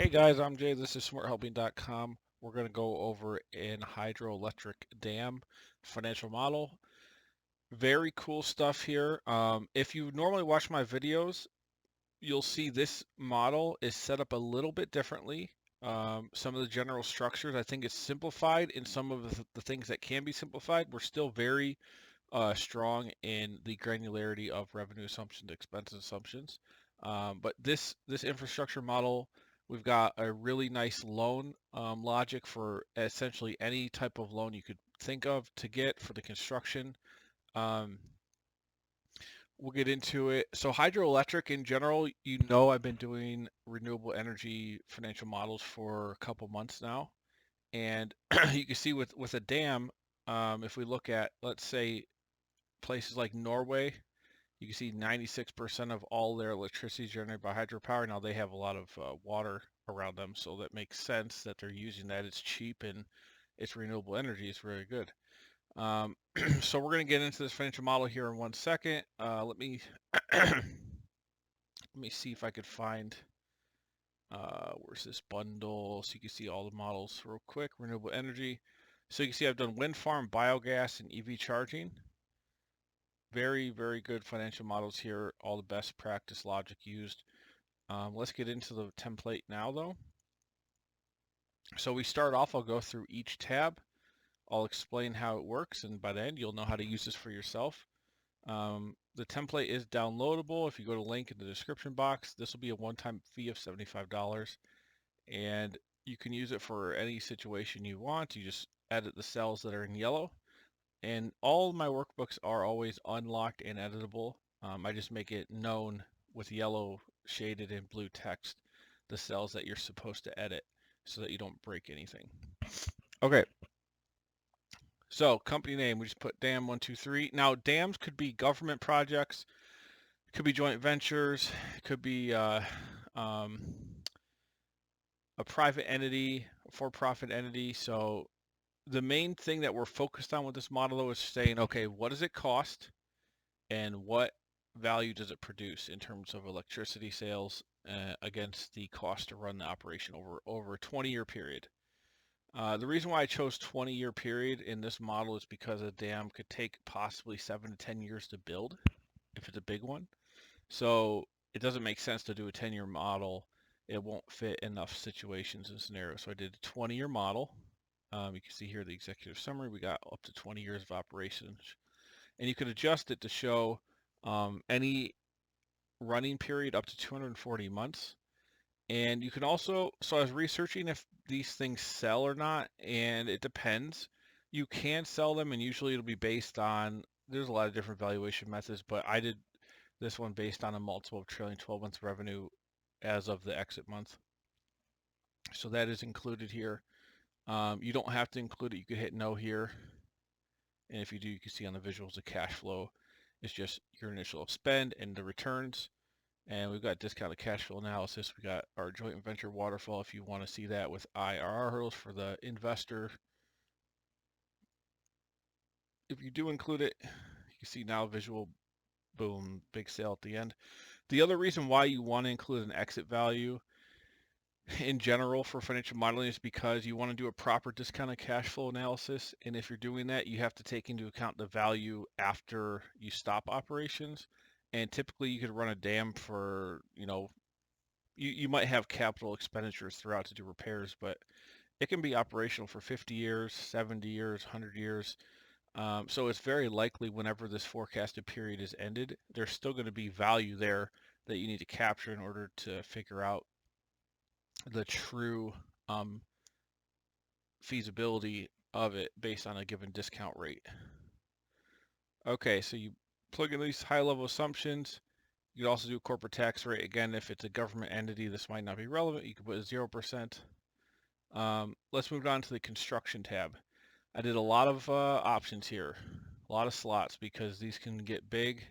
Hey guys, I'm Jay. This is smarthelping.com. We're going to go over an hydroelectric dam financial model. Very cool stuff here. If you normally watch my videos, you'll see this model is set up a little bit differently. Some of the general structures, I think it's simplified in some of the things that can be simplified. We're still very strong in the granularity of revenue assumptions, expense assumptions. But this infrastructure model, we've got a really nice loan logic for essentially any type of loan you could think of to get for the construction. Um, we'll get into it. So hydroelectric in general, I've been doing renewable energy financial models for a couple months now, and you can see with a dam, if we look at, let's say, places like Norway, you can see 96% of all their electricity is generated by hydropower. Now they have a lot of water around them, so that makes sense that they're using that. It's cheap and it's renewable energy. It's very good. So we're going to get into this financial model here in 1 second. Let me let me see if I could find where's this bundle so you can see all the models real quick. Renewable energy. So you can see I've done wind farm, biogas, and EV charging. Very, very good financial models here. All the best practice logic used. Let's get into the template now, though. So we start off, I'll go through each tab. I'll explain how it works, and by the end, you'll know how to use this for yourself. The template is downloadable. If you go to link in the description box, this will be a one-time fee of $75, and you can use it for any situation you want. You just edit the cells that are in yellow, and all my workbooks are always unlocked and editable. I just make it known with yellow shaded and blue text the cells that you're supposed to edit so that you don't break anything. Okay, so company name, we just put DAM123. Now, dams could be government projects, could be joint ventures, could be um, a private entity, a for-profit entity. So the main thing that we're focused on with this model, though, is saying, okay, what does it cost and what value does it produce in terms of electricity sales against the cost to run the operation over a 20-year period. The reason why I chose 20-year period in this model is because a dam could take possibly 7 to 10 years to build if it's a big one. So it doesn't make sense to do a 10-year model. It won't fit enough situations and scenarios. So I did a 20-year model. You can see here the executive summary. We got up to 20 years of operations. And you can adjust it to show any running period up to 240 months. And you can also, so I was researching if these things sell or not, and it depends. You can sell them, and usually it'll be based on, there's a lot of different valuation methods, but I did this one based on a multiple of trailing 12 months revenue as of the exit month. So that is included here. You don't have to include it. You could hit no here. And if you do, you can see on the visuals the cash flow is just your initial spend and the returns. And we've got discounted cash flow analysis. We got our joint venture waterfall if you want to see that with IRR hurdles for the investor. If you do include it, you can see now visual, boom, big sale at the end. The other reason why you want to include an exit value in general for financial modeling is because you want to do a proper discounted cash flow analysis. And if you're doing that, you have to take into account the value after you stop operations. And typically you could run a dam for, you might have capital expenditures throughout to do repairs, but it can be operational for 50 years, 70 years, 100 years. So it's very likely whenever this forecasted period is ended, there's still going to be value there that you need to capture in order to figure out the true feasibility of it based on a given discount rate. Okay, so you plug in these high-level assumptions. You could also do a corporate tax rate. Again, if it's a government entity, this might not be relevant. You could put 0%. Let's move on to the construction tab. I did a lot of options here, a lot of slots because these can get big.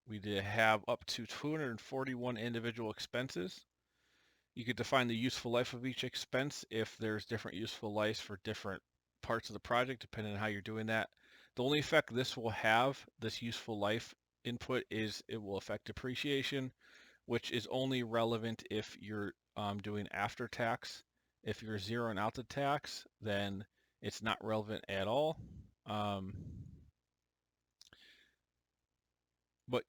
We did have up to 241 individual expenses. You could define the useful life of each expense if there's different useful lives for different parts of the project, depending on how you're doing that. The only effect this will have, this useful life input, is it will affect depreciation, which is only relevant if you're doing after tax. If you're zeroing out the tax, then it's not relevant at all. But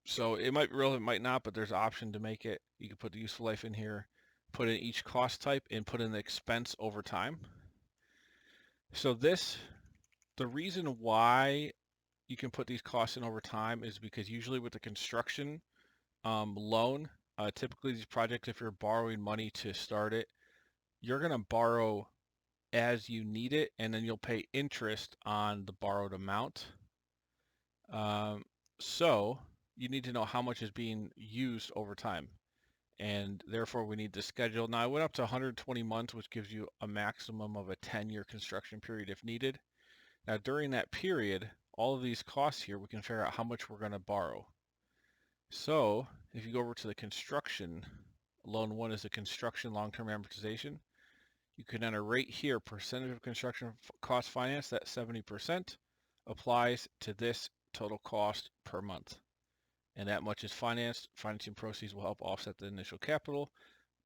so it might be relevant, might not, but there's an option to make it. You can put the useful life in here, put in each cost type, and put in the expense over time. So the reason why you can put these costs in over time is because usually with the construction loan, typically these projects, if you're borrowing money to start it, you're going to borrow as you need it, and then you'll pay interest on the borrowed amount. So you need to know how much is being used over time, and therefore we need to schedule. Now I went up to 120 months, which gives you a maximum of a 10-year construction period if needed. Now during that period, all of these costs here, we can figure out how much we're going to borrow. So if you go over to the construction, loan one is the construction long-term amortization. You can enter right here, percentage of construction cost finance, that 70% applies to this total cost per month. And that much is financed. Financing proceeds will help offset the initial capital,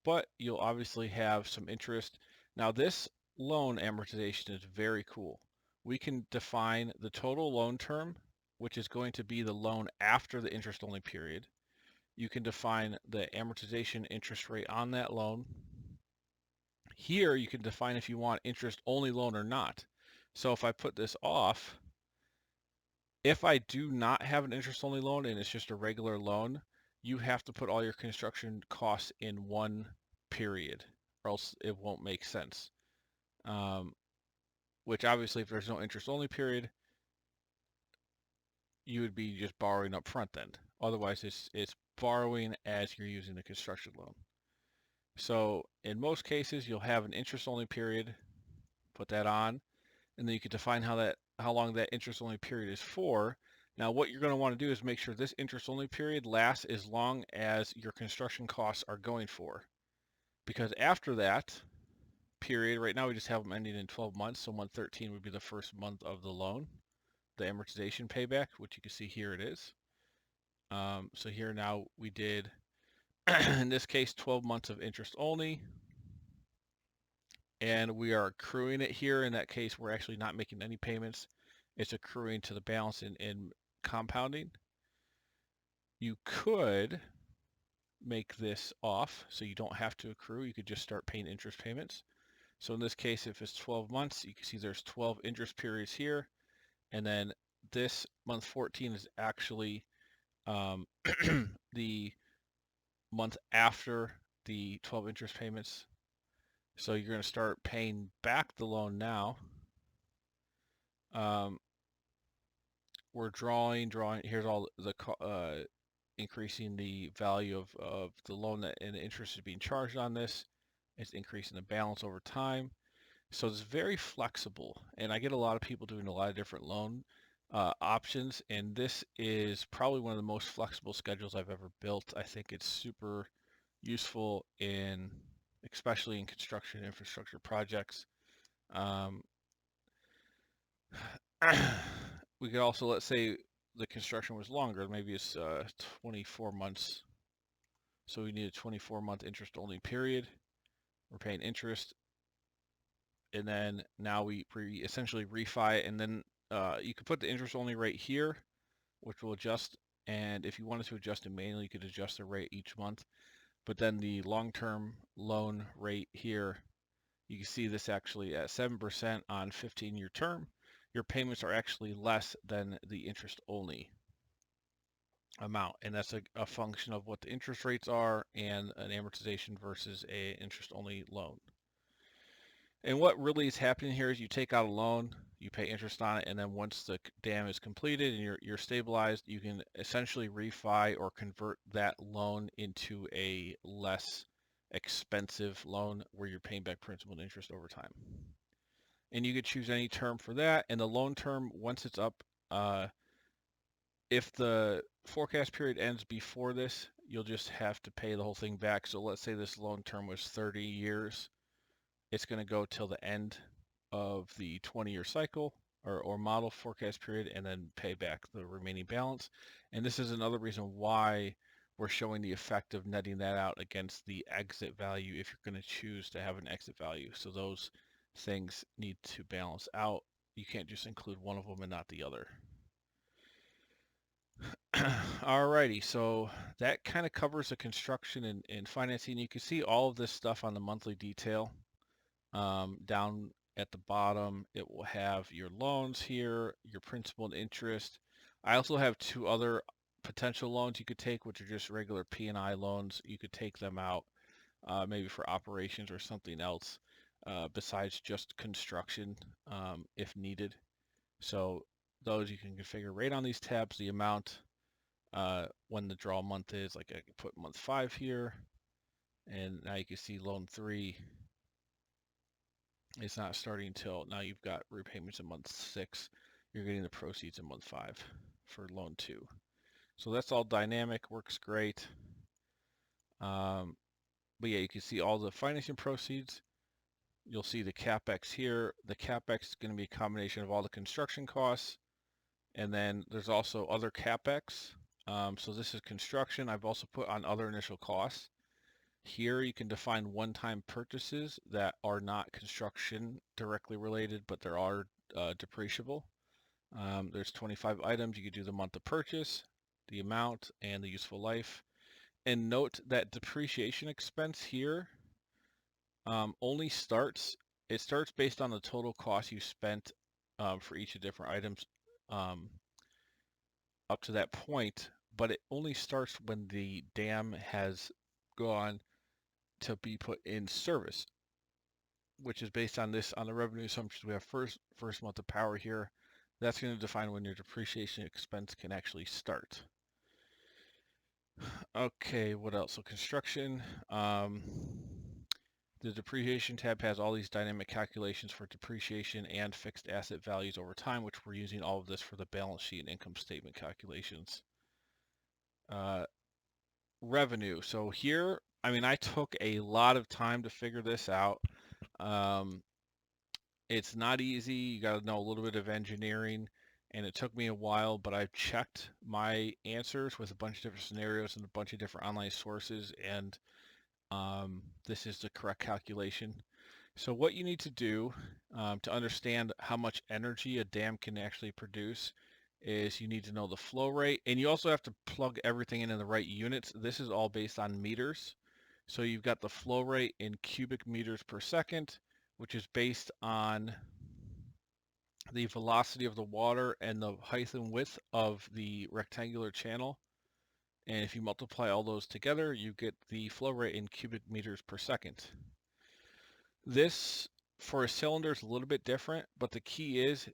but you'll obviously have some interest. Now this loan amortization is very cool. We can define the total loan term, which is going to be the loan after the interest only period. You can define the amortization interest rate on that loan. Here you can define if you want interest only loan or not. So if I put this off, if I do not have an interest only loan and it's just a regular loan, you have to put all your construction costs in one period, or else it won't make sense. Which obviously, if there's no interest only period, you would be just borrowing up front then. Otherwise, it's borrowing as you're using the construction loan. So in most cases, you'll have an interest only period, put that on, and then you can define how long that interest only period is for. Now what you're going to want to do is make sure this interest only period lasts as long as your construction costs are going for. Because after that period, right now we just have them ending in 12 months, so month 13 would be the first month of the loan, the amortization payback, which you can see here it is. So here now we did, in this case, 12 months of interest only. And we are accruing it here. In that case, we're actually not making any payments. It's accruing to the balance in compounding. You could make this off so you don't have to accrue. You could just start paying interest payments. So in this case, if it's 12 months, you can see there's 12 interest periods here. And then this month 14 is actually the month after the 12 interest payments. So you're going to start paying back the loan now. We're drawing. Here's all the increasing the value of the loan that and the interest is being charged on this. It's increasing the balance over time. So it's very flexible, and I get a lot of people doing a lot of different loan options, and this is probably one of the most flexible schedules I've ever built. I think it's super useful especially in construction infrastructure projects. We could also, let's say the construction was longer, maybe it's 24 months. So we need a 24-month interest only period. We're paying interest. And then now we essentially refi, and then you could put the interest only rate here, which will adjust. And if you wanted to adjust it manually, you could adjust the rate each month. But then the long-term loan rate here, you can see this actually at 7% on 15-year term. Your payments are actually less than the interest only amount, and that's a function of what the interest rates are and an amortization versus a interest only loan. And what really is happening here is you take out a loan, you pay interest on it, and then once the dam is completed and you're stabilized, you can essentially refi or convert that loan into a less expensive loan where you're paying back principal and interest over time. And you could choose any term for that. And the loan term, once it's up, if the forecast period ends before this, you'll just have to pay the whole thing back. So let's say this loan term was 30 years. It's going to go till the end of the 20-year cycle or model forecast period, and then pay back the remaining balance. And this is another reason why we're showing the effect of netting that out against the exit value if you're going to choose to have an exit value. So those things need to balance out. You can't just include one of them and not the other. Alrighty, so that kind of covers the construction and financing. You can see all of this stuff on the monthly detail. Down at the bottom, it will have your loans here, your principal and interest. I also have two other potential loans you could take, which are just regular P&I loans. You could take them out maybe for operations or something else besides just construction if needed. So those you can configure right on these tabs, the amount, when the draw month is. Like I can put month 5 here, and now you can see loan 3. It's not starting until now. You've got repayments in month 6. You're getting the proceeds in month 5 for loan 2. So that's all dynamic, works great. But yeah, you can see all the financing proceeds. You'll see the Capex here. The Capex is going to be a combination of all the construction costs. And then there's also other Capex. So this is construction. I've also put on other initial costs. Here you can define one-time purchases that are not construction directly related, but there are depreciable. There's 25 items. You could do the month of purchase, the amount, and the useful life. And note that depreciation expense here only starts based on the total cost you spent for each of the different items up to that point, but it only starts when the dam has gone to be put in service, which is based on this, on the revenue assumptions we have first month of power here. That's going to define when your depreciation expense can actually start. Okay, what else? So construction. The depreciation tab has all these dynamic calculations for depreciation and fixed asset values over time, which we're using all of this for the balance sheet and income statement calculations. Revenue. So here, I mean, I took a lot of time to figure this out. It's not easy. You got to know a little bit of engineering, and it took me a while, but I've checked my answers with a bunch of different scenarios and a bunch of different online sources, and this is the correct calculation. So what you need to do to understand how much energy a dam can actually produce is you need to know the flow rate, and you also have to plug everything in the right units. This is all based on meters. So you've got the flow rate in cubic meters per second, which is based on the velocity of the water and the height and width of the rectangular channel. And if you multiply all those together, you get the flow rate in cubic meters per second. This, for a cylinder, is a little bit different, but the key is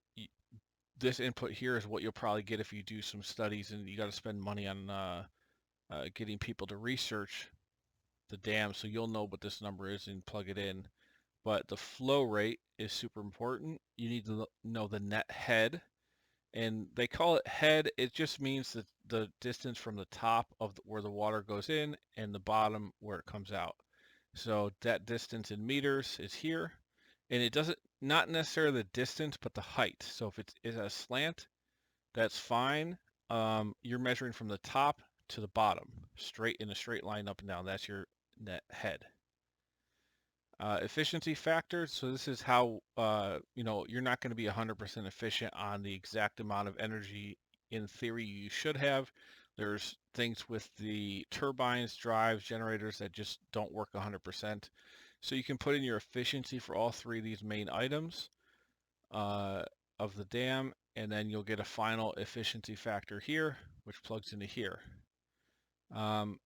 this input here is what you'll probably get if you do some studies, and you got to spend money on getting people to research the dam, so you'll know what this number is and plug it in. But the flow rate is super important. You need to know the net head, and they call it head. It just means that the distance from the top of where the water goes in and the bottom where it comes out. So that distance in meters is here, and it doesn't, not necessarily the distance, but the height. So if it's a slant, that's fine. You're measuring from the top to the bottom, straight in a straight line up and down. That's your net head. Efficiency factors. So this is how, you're not going to be 100% efficient on the exact amount of energy in theory you should have. There's things with the turbines, drives, generators that just don't work 100%. So you can put in your efficiency for all three of these main items of the dam, and then you'll get a final efficiency factor here, which plugs into here.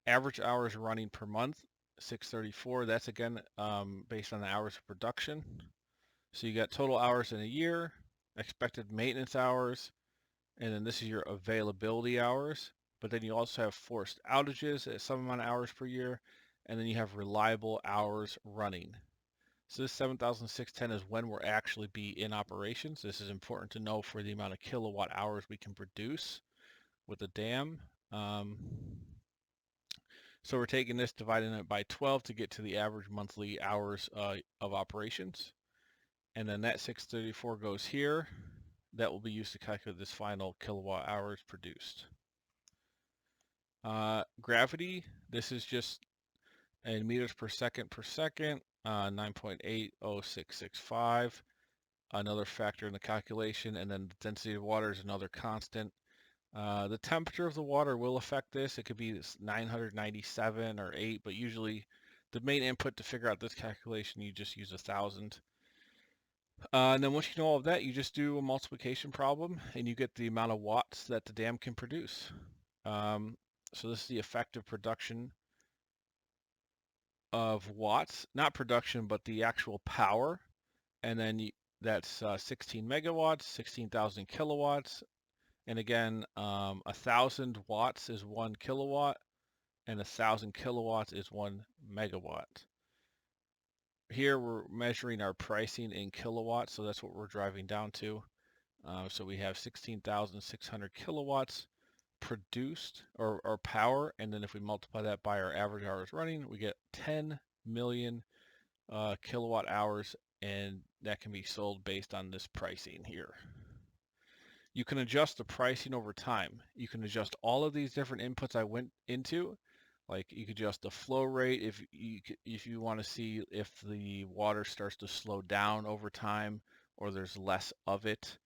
Average hours running per month, 634. That's again based on the hours of production. So you got total hours in a year, expected maintenance hours, and then this is your availability hours. But then you also have forced outages at some amount of hours per year, and then you have reliable hours running. So this 7,610 is when we'll actually be in operations. This is important to know for the amount of kilowatt hours we can produce with the dam. So we're taking this, dividing it by 12 to get to the average monthly hours of operations. And then that 634 goes here. That will be used to calculate this final kilowatt hours produced. Gravity, this is just in meters per second 9.80665. Another factor in the calculation, and then the density of water is another constant. The temperature of the water will affect this. It could be 997 or 8, but usually the main input to figure out this calculation, you just use 1,000. And then once you know all of that, you just do a multiplication problem, and you get the amount of watts that the dam can produce. So this is the effective production of watts, not production, but the actual power. And then that's 16 megawatts, 16,000 kilowatts. And again, 1,000 watts is 1 kilowatt, and 1,000 kilowatts is 1 megawatt. Here we're measuring our pricing in kilowatts, so that's what we're driving down to. So we have 16,600 kilowatts produced, or power, and then if we multiply that by our average hours running, we get 10 million kilowatt hours, and that can be sold based on this pricing here. You can adjust the pricing over time. You can adjust all of these different inputs I went into. Like you could adjust the flow rate if you want to see if the water starts to slow down over time or there's less of it.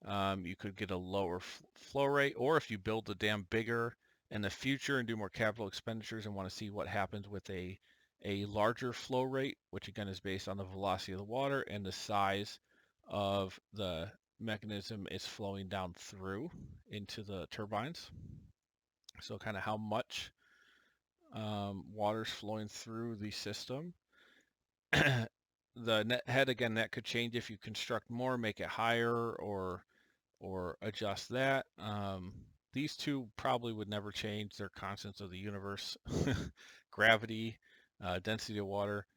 You could get a lower flow rate, or if you build the dam bigger in the future and do more capital expenditures and want to see what happens with a larger flow rate, which again is based on the velocity of the water and the size of the mechanism is flowing down through into the turbines. So kind of how much water's flowing through the system. The net head, again, that could change if you construct more, make it higher, or adjust that. These two probably would never change. They're constants of the universe. Gravity, density of water.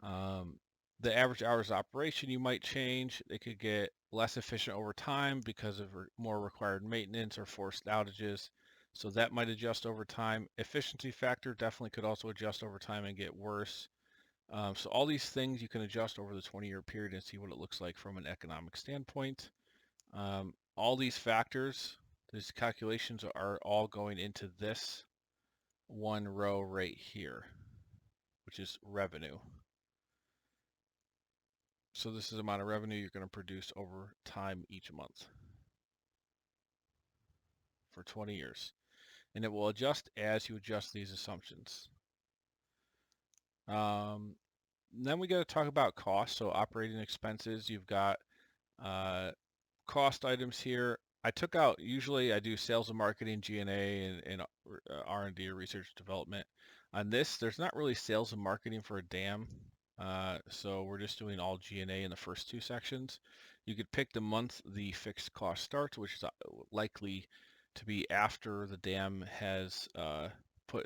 The average hours of operation you might change. It could get less efficient over time because of more required maintenance or forced outages. So that might adjust over time. Efficiency factor definitely could also adjust over time and get worse. So all these things you can adjust over the 20-year period and see what it looks like from an economic standpoint. All these factors, these calculations are all going into this one row right here, which is revenue. So this is the amount of revenue you're going to produce over time each month for 20 years. And it will adjust as you adjust these assumptions. Then we got to talk about costs. So operating expenses, you've got cost items here. I took out, usually I do sales and marketing, G&A, and R&D or research development. On this, there's not really sales and marketing for a dam. So we're just doing all G&A in the first two sections. You could pick the month the fixed cost starts, which is likely to be after the dam has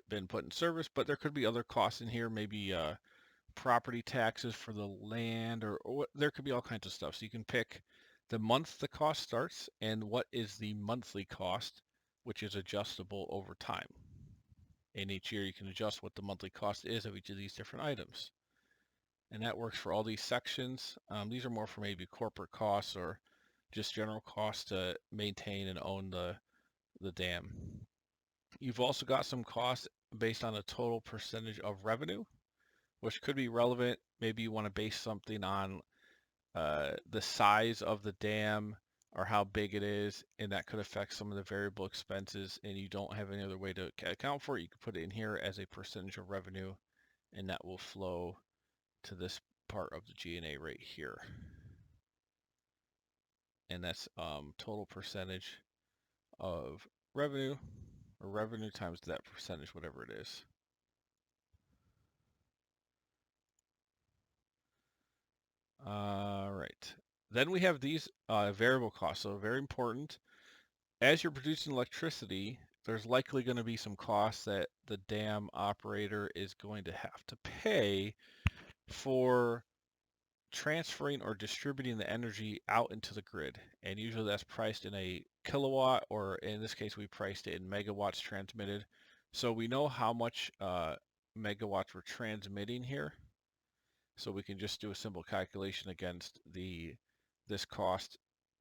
been put in service, but there could be other costs in here, maybe property taxes for the land, or there could be all kinds of stuff. So you can pick the month the cost starts and what is the monthly cost, which is adjustable over time. And each year you can adjust what the monthly cost is of each of these different items. And that works for all these sections. These are more for maybe corporate costs or just general costs to maintain and own the dam. You've also got some costs based on a total percentage of revenue, which could be relevant. Maybe you want to base something on the size of the dam or how big it is, and that could affect some of the variable expenses, and you don't have any other way to account for it. You can put it in here as a percentage of revenue, and that will flow to this part of the G&A right here. And that's total percentage of revenue, or revenue times that percentage, whatever it is. All right. Then we have these variable costs. So very important. As you're producing electricity, there's likely going to be some costs that the dam operator is going to have to pay for transferring or distributing the energy out into the grid. And usually that's priced in a kilowatt, or in this case, we priced it in megawatts transmitted. So we know how much megawatts we're transmitting here. So we can just do a simple calculation against this cost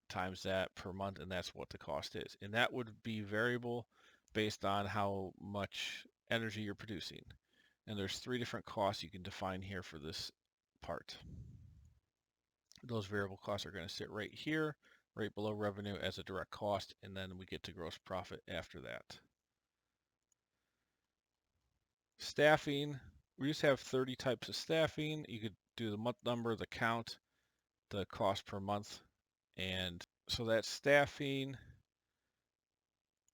times that per month, and that's what the cost is. And that would be variable based on how much energy you're producing. And there's 3 different costs you can define here for this part. Those variable costs are going to sit right here, right below revenue as a direct cost, and then we get to gross profit after that. Staffing, we just have 30 types of staffing. You could do the month number, the count, the cost per month, and so that's staffing.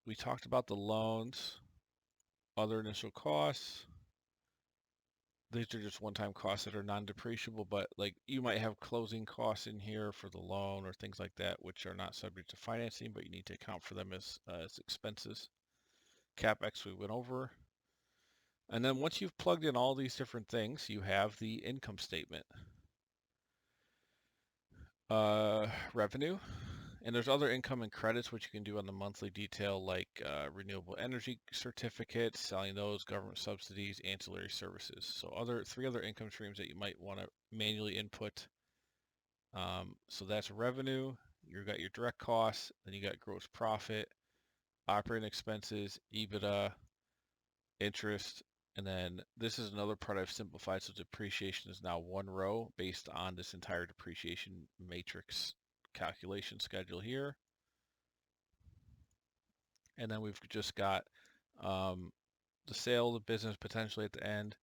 We talked about the loans, other initial costs. These are just one-time costs that are non-depreciable, but like you might have closing costs in here for the loan or things like that, which are not subject to financing, but you need to account for them as expenses. Capex we went over. And then once you've plugged in all these different things, you have the income statement. Revenue. And there's other income and credits which you can do on the monthly detail, like renewable energy certificates, selling those, government subsidies, ancillary services. So 3 other income streams that you might want to manually input. So that's revenue. You've got your direct costs, then you got gross profit, operating expenses, EBITDA, interest, and then this is another part I've simplified. So depreciation is now 1 row based on this entire depreciation matrix calculation schedule here. And then we've just got the sale of the business potentially at the end.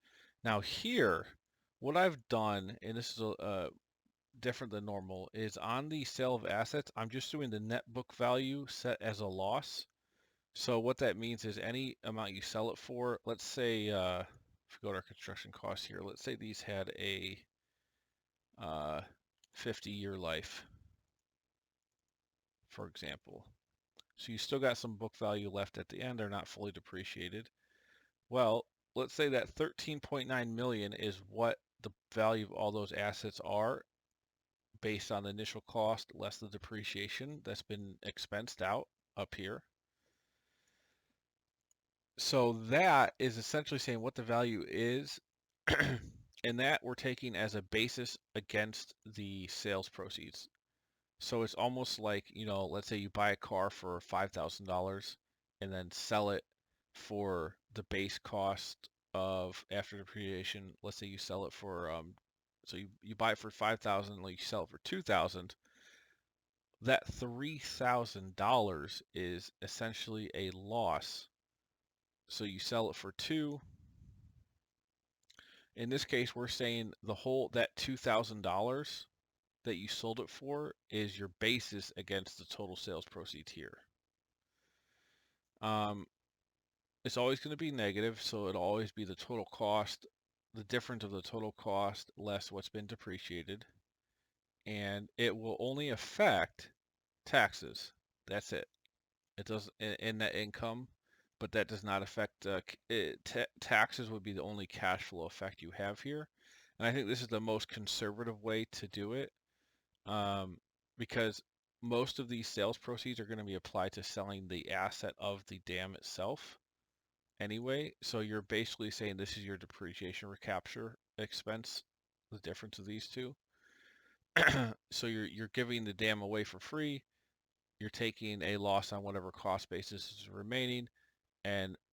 Now here, what I've done, and this is different than normal, is on the sale of assets, I'm just doing the net book value set as a loss. So what that means is any amount you sell it for, let's say, if we go to our construction costs here, let's say these had a 50-year life, for example. So you still got some book value left at the end. They're not fully depreciated. Well, let's say that 13.9 million is what the value of all those assets are based on the initial cost less the depreciation that's been expensed out up here. So that is essentially saying what the value is, and that we're taking as a basis against the sales proceeds. So it's almost like, let's say you buy a car for $5,000 and then sell it for the base cost of after depreciation. Let's say you sell it for, so you buy it for 5,000, like you sell it for 2,000. That $3,000 is essentially a loss. So you sell it for 2. In this case, we're saying that $2,000 that you sold it for is your basis against the total sales proceeds here. It's always going to be negative, so it'll always be the total cost, the difference of the total cost less what's been depreciated, and it will only affect taxes. That's it. It does in net income, but that does not affect taxes. Would be the only cash flow effect you have here, and I think this is the most conservative way to do it. Because most of these sales proceeds are going to be applied to selling the asset of the dam itself anyway. So you're basically saying this is your depreciation recapture expense, the difference of these two. So you're giving the dam away for free. You're taking a loss on whatever cost basis is remaining,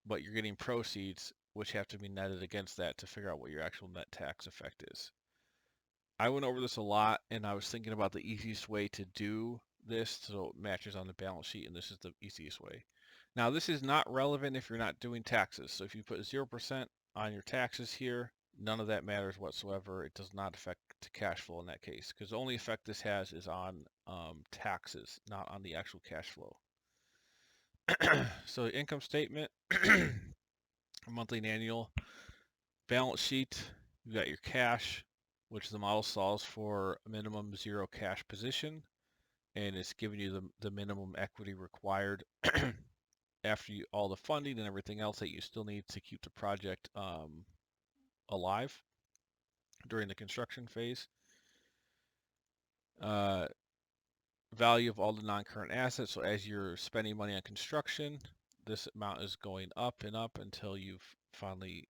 but you're getting proceeds which have to be netted against that to figure out what your actual net tax effect is. I went over this a lot, and I was thinking about the easiest way to do this so it matches on the balance sheet, and this is the easiest way. Now, this is not relevant if you're not doing taxes. So if you put 0% on your taxes here, none of that matters whatsoever. It does not affect cash flow in that case, because the only effect this has is on taxes, not on the actual cash flow. So income statement, monthly and annual, balance sheet, you got your cash, which the model solves for a minimum 0 cash position, and it's giving you the minimum equity required after all the funding and everything else that you still need to keep the project alive during the construction phase. Value of all the non-current assets. So as you're spending money on construction, this amount is going up and up until you've finally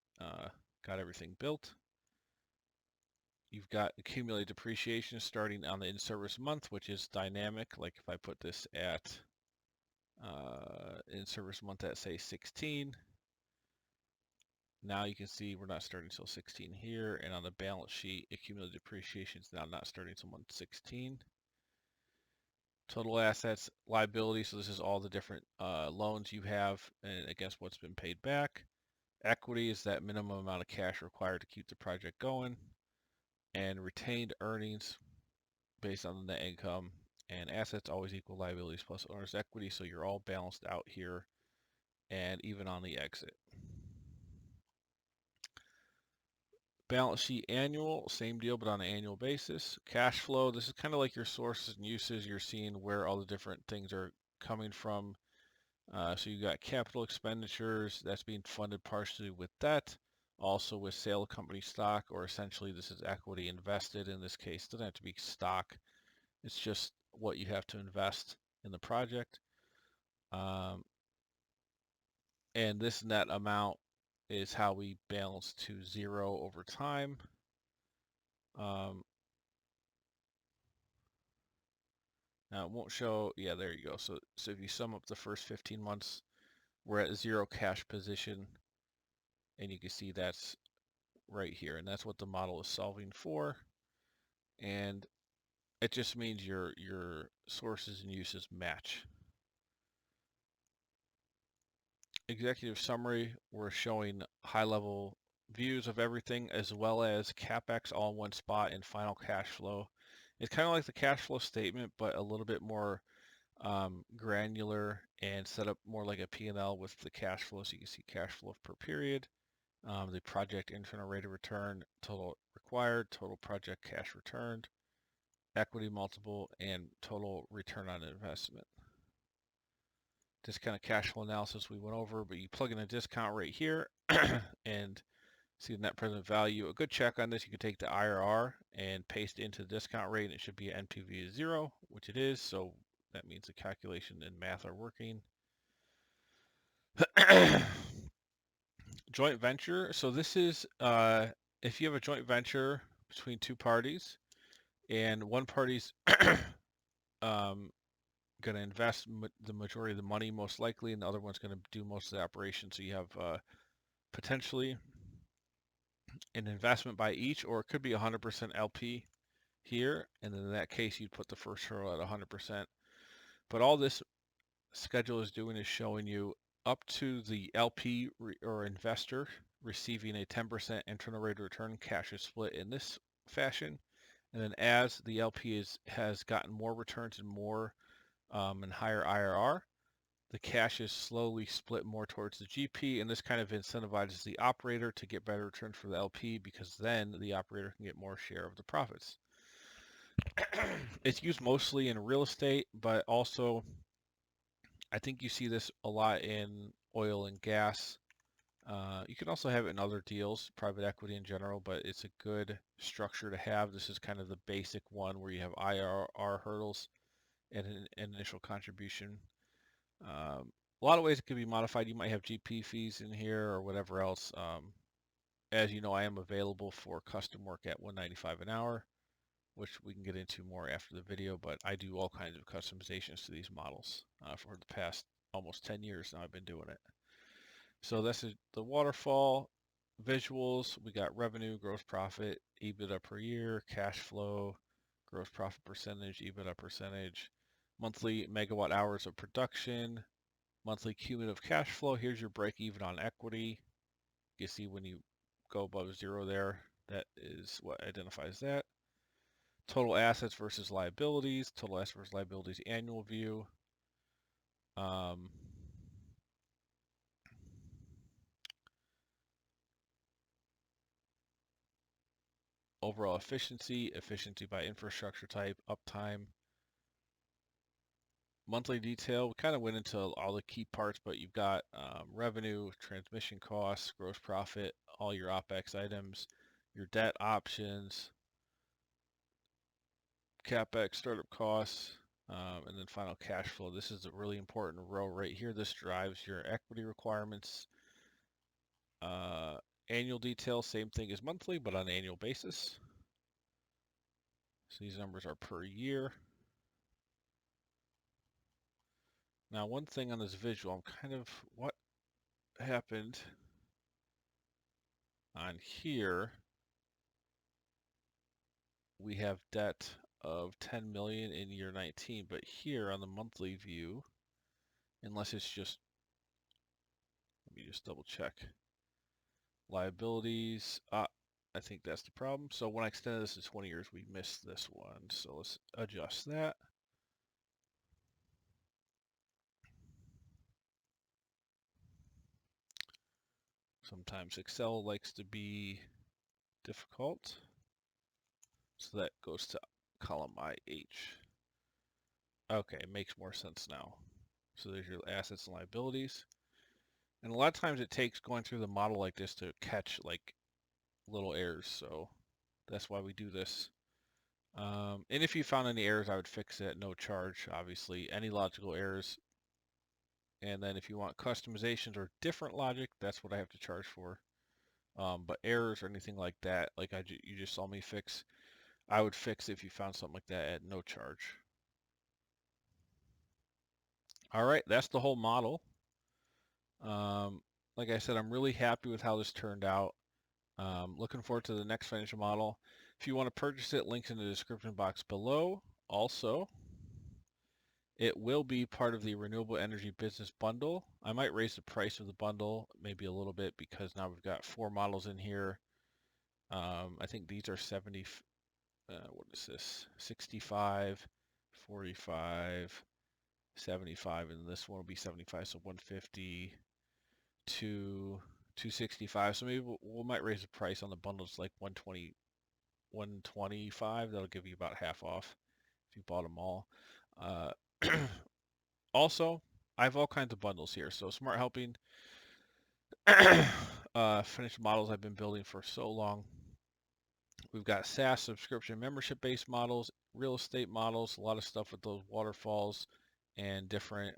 got everything built. You've got accumulated depreciation starting on the in-service month, which is dynamic. Like if I put this at In service month at say 16. Now you can see we're not starting until 16 here, and on the balance sheet, accumulated depreciation is now not starting until month 16. Total assets, liabilities, so this is all the different loans you have and against what's been paid back. Equity is that minimum amount of cash required to keep the project going. And retained earnings based on the net income. And assets always equal liabilities plus owner's equity, so you're all balanced out here and even on the exit. Balance sheet annual, same deal, but on an annual basis. Cash flow, this is kind of like your sources and uses. You're seeing where all the different things are coming from. So you got capital expenditures, that's being funded partially with debt, also with sale of company stock, or essentially this is equity invested. In this case, it doesn't have to be stock. It's just what you have to invest in the project. And this net amount is how we balance to zero over time. Now it won't show, yeah, there you go. So if you sum up the first 15 months, we're at zero cash position, and you can see that's right here, and that's what the model is solving for. And it just means your sources and uses match. Executive summary, we're showing high-level views of everything as well as Capex all in one spot and final cash flow. It's kind of like the cash flow statement, but a little bit more granular and set up more like a P&L with the cash flow. So you can see cash flow per period, the project internal rate of return, total required, total project cash returned, equity multiple, and total return on investment. Discounted cash flow analysis we went over, but you plug in a discount rate here and see the net present value. A good check on this, you can take the IRR and paste into the discount rate, and it should be NPV of 0, which it is, so that means the calculation and math are working. Joint venture, so this is if you have a joint venture between two parties, and one party's going to invest the majority of the money most likely, and the other one's going to do most of the operation. So you have potentially an investment by each, or it could be 100% LP here, and then in that case you'd put the first hurdle at 100%. But all this schedule is doing is showing you up to the LP or investor receiving a 10% internal rate of return. Cash is split in this fashion, and then as the LP has gotten more returns and more and higher IRR, the cash is slowly split more towards the GP, and this kind of incentivizes the operator to get better returns for the LP, because then the operator can get more share of the profits. It's used mostly in real estate, but also I think you see this a lot in oil and gas. You can also have it in other deals, private equity in general, but it's a good structure to have. This is kind of the basic one where you have IRR hurdles and an initial contribution. A lot of ways it could be modified. You might have GP fees in here or whatever else. As you know, I am available for custom work at $195 an hour, which we can get into more after the video, but I do all kinds of customizations to these models for the past almost 10 years now I've been doing it. So this is the waterfall visuals. We got revenue, gross profit, EBITDA per year, cash flow, gross profit percentage, EBITDA percentage, monthly megawatt hours of production, monthly cumulative cash flow. Here's your break even on equity. You see when you go above 0 there, that is what identifies that. Total assets versus liabilities, total assets versus liabilities annual view. Overall efficiency, efficiency by infrastructure type, uptime. Monthly detail, we kind of went into all the key parts, but you've got revenue, transmission costs, gross profit, all your OPEX items, your debt options, Capex, startup costs, and then final cash flow. This is a really important row right here. This drives your equity requirements. Annual detail, same thing as monthly, but on an annual basis. So these numbers are per year. Now, one thing on this visual, what happened on here, we have debt of 10 million in year 19, but here on the monthly view, unless it's just, let me just double check. Liabilities, I think that's the problem. So when I extended this to 20 years, we missed this one. So let's adjust that. Sometimes Excel likes to be difficult. So that goes to column IH. Okay, it makes more sense now. So there's your assets and liabilities. And a lot of times it takes going through the model like this to catch like little errors. So that's why we do this. And if you found any errors, I would fix it at no charge, obviously. Any logical errors. And then if you want customizations or different logic, that's what I have to charge for. But errors or anything like that, like you just saw me fix, I would fix if you found something like that at no charge. All right, that's the whole model. Like I said, I'm really happy with how this turned out. Looking forward to the next financial model. If you want to purchase it, links in the description box below. Also, it will be part of the Renewable Energy Business Bundle. I might raise the price of the bundle maybe a little bit because now we've got 4 models in here. I think these are 70, what is this? 65, 45, 75, and this one will be 75, so 150 to 265. So maybe we might raise the price on the bundles like 120, 125. That'll give you about half off if you bought them all. Uh, Also, I have all kinds of bundles here. So Smart Helping, financial models I've been building for so long. We've got SaaS subscription membership-based models, real estate models, a lot of stuff with those waterfalls and different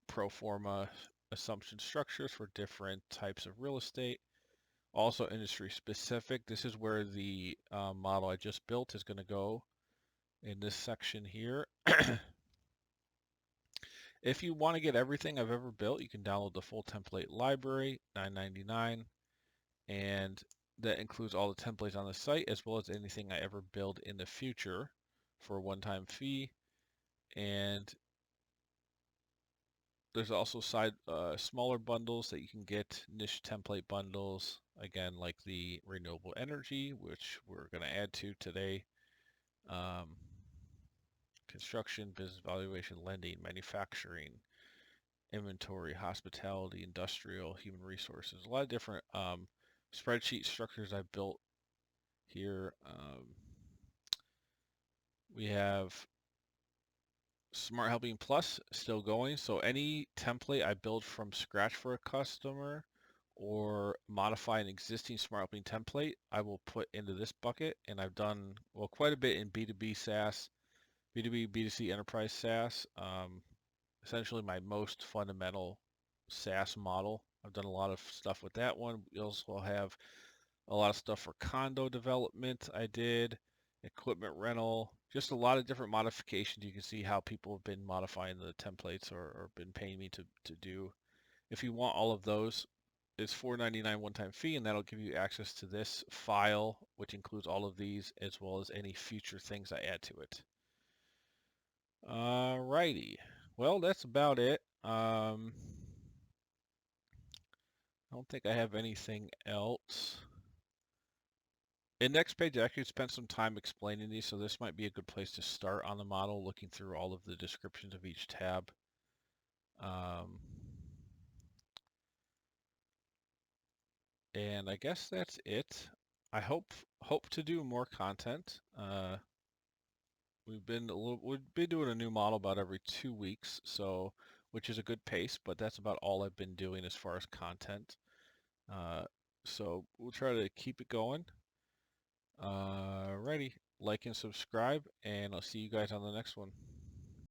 pro forma assumption structures for different types of real estate. Also industry specific. This is where the model I just built is going to go in this section here. If you want to get everything I've ever built, you can download the full template library, $9.99, and that includes all the templates on the site as well as anything I ever build in the future for a one-time fee. And there's also smaller bundles that you can get, niche template bundles, again, like the renewable energy, which we're going to add to today. Construction, business valuation, lending, manufacturing, inventory, hospitality, industrial, human resources, a lot of different spreadsheet structures I've built here. We have Smart Helping Plus still going. So any template I build from scratch for a customer or modify an existing Smart Helping template, I will put into this bucket. And I've done, well, quite a bit in B2B SaaS, B2B, B2C enterprise SaaS. Essentially my most fundamental SaaS model. I've done a lot of stuff with that one. We also have a lot of stuff for condo development I did, equipment rental, just a lot of different modifications. You can see how people have been modifying the templates or been paying me to do. If you want all of those, it's $4.99 one-time fee, and that'll give you access to this file, which includes all of these, as well as any future things I add to it. Alrighty. Well, that's about it. I don't think I have anything else. In next page, I actually spent some time explaining these, so this might be a good place to start on the model, looking through all of the descriptions of each tab. And I guess that's it. I hope to do more content. We've been doing a new model about every 2 weeks, so which is a good pace, but that's about all I've been doing as far as content. So we'll try to keep it going. Alrighty, like and subscribe, and I'll see you guys on the next one.